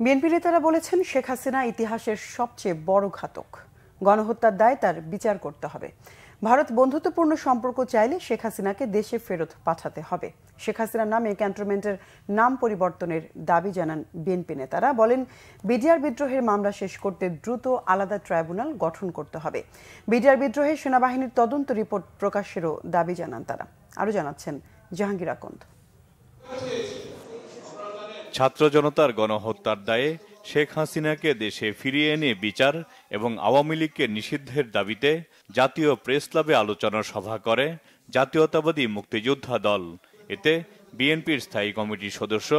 BNP নেতারা বলেছেন, শেখ হাসিনা ইতিহাসের সবচেয়ে বড় ঘাতক। গণহত্যার দায়ে তার বিচার করতে হবে। ভারত বন্ধুত্বপূর্ণ সম্পর্ক চাইলে শেখ হাসিনাকে দেশে ফেরত পাঠাতে হবে। শেখ হাসিনার নামে ক্যান্টনমেন্টের নাম পরিবর্তনের দাবি জানান বিএনপি নেতারা। বলেন, বিডিআর বিদ্রোহের মামলা শেষ করতে দ্রুত আলাদা ট্রাইব্যুনাল গঠন করতে হবে। বিডিআর বিদ্রোহে সেনাবাহিনীর তদন্ত রিপোর্ট প্রকাশেরও দাবি জানান তারা। আরও জানাচ্ছেন জাহাঙ্গীর আকন্দ। ছাত্র জনতার গণহত্যার দায়ে শেখ হাসিনাকে দেশে ফিরিয়ে এনে বিচার এবং আওয়ামী লীগকে নিষিদ্ধের দাবিতে জাতীয় প্রেস ক্লাবে আলোচনা সভা করে জাতীয়তাবাদী মুক্তিযোদ্ধা দল। এতে বিএনপির স্থায়ী কমিটির সদস্য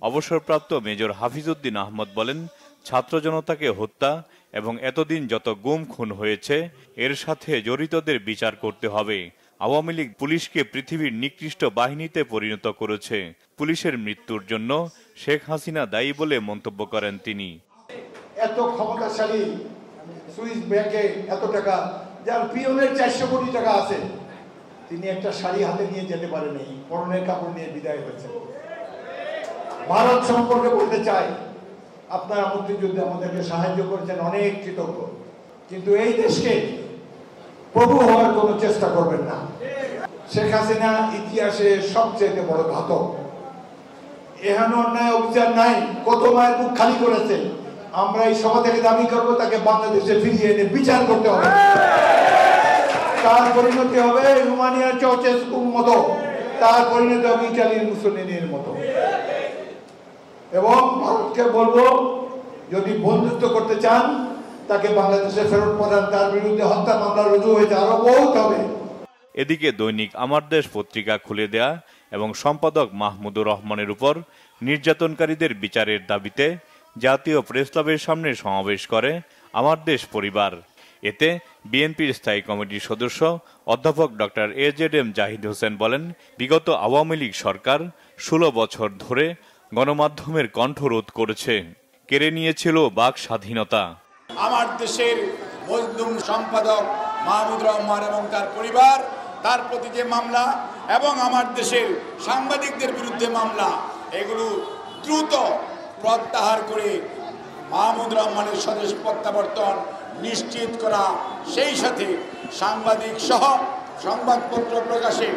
অবসরপ্রাপ্ত মেজর হাফিজউদ্দিন আহমদ বলেন, ছাত্র জনতাকে হত্যা এবং এতদিন যত গুম খুন হয়েছে এর সাথে জড়িতদের বিচার করতে হবে। আওয়ামী লীগ পুলিশকে পৃথিবীর নিকৃষ্ট বাহিনীতে পরিণত করেছে। পুলিশের মৃত্যুর জন্য শেখ হাসিনা দায়ী বলে মন্তব্য করেন তিনি। এত ক্ষমতাশালী সুইস ব্যাংকে এত টাকা, যার পিয়নের 400 কোটি টাকা আছে, তিনি একটা শাড়ি হাতে নিয়ে যেতে পারেনি, পরনের কাপড় নিয়ে বিদায় হয়েছে। ভারত সম্পর্কে বলতে চাই, আপনারা মুক্তিযুদ্ধে আমাদেরকে সাহায্য করেছেন, অনেক কৃতজ্ঞ, কিন্তু এই দেশকে প্রভু হওয়ার কোনো চেষ্টা করবেন না। শেখ হাসিনা ইতিহাসে সবচেয়ে বড় ঘাতক। এহেন অন্যায় অবিচার নাই, কত মায়ের বুক খালি করেছে। আমরা এই সভা থেকে দাবি করবো, তাকে বাংলাদেশে ফিরিয়ে এনে বিচার করতে হবে। তার পরিণতি হবে রোমানিয়ার চাউচেস্কুর মতো, তার পরিণতি হবে ইটালির মুসোলিনির মতো। এবং ভারতকে বলবো, যদি বন্ধুত্ব করতে চান তাকে বাংলাদেশে ফেরত পাঠান। তার বিরুদ্ধে হত্যা মামলা রুজু হয়েছে, আরো বহুত হবে। এদিকে দৈনিক আমার দেশ পত্রিকা খুলে দেয়া এবং সম্পাদক মাহমুদুর রহমানের উপর নির্যাতনকারীদের বিচারের দাবিতে জাতীয় প্রেস ক্লাবের সামনে সমাবেশ করে আমার দেশ পরিবার। এতে বিএনপির স্থায়ী কমিটির সদস্য অধ্যাপক ডক্টর AJM জাহিদ হোসেন বলেন, বিগত আওয়ামী লীগ সরকার 16 বছর ধরে গণমাধ্যমের কণ্ঠরোধ করেছে, কেড়ে নিয়েছিল বাক স্বাধীনতা। আমার দেশের মজলুম সম্পাদক মাহমুদুর রহমান এবং তার পরিবার, তার প্রতি যে মামলা এবং আমার দেশের সাংবাদিকদের বিরুদ্ধে মামলা, এগুলো দ্রুত প্রত্যাহার করে মাহমুদুর রহমানের স্বদেশ প্রত্যাবর্তন নিশ্চিত করা, সেই সাথে সাংবাদিক সহ সংবাদপত্র প্রকাশে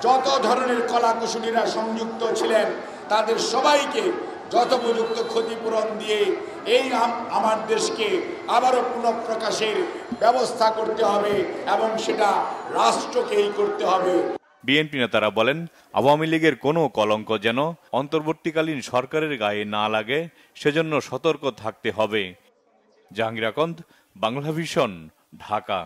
যত ধরনের কলাকুশলীরা সংযুক্ত ছিলেন তাদের সবাইকে যথোপযুক্ত ক্ষতিপূরণ দিয়ে এই আমার দেশকে আবারও পুনঃপ্রকাশের ব্যবস্থা করতে হবে এবং সেটা রাষ্ট্রকেই করতে হবে। বিএনপি নেতারা বলেন, আওয়ামী লীগের কোনো কলঙ্ক যেন অন্তর্বর্তীকালীন সরকারের গায়ে না লাগে, সেজন্য সতর্ক থাকতে হবে। জাহাঙ্গীর আকন্দ, বাংলা ভিশন, ঢাকা।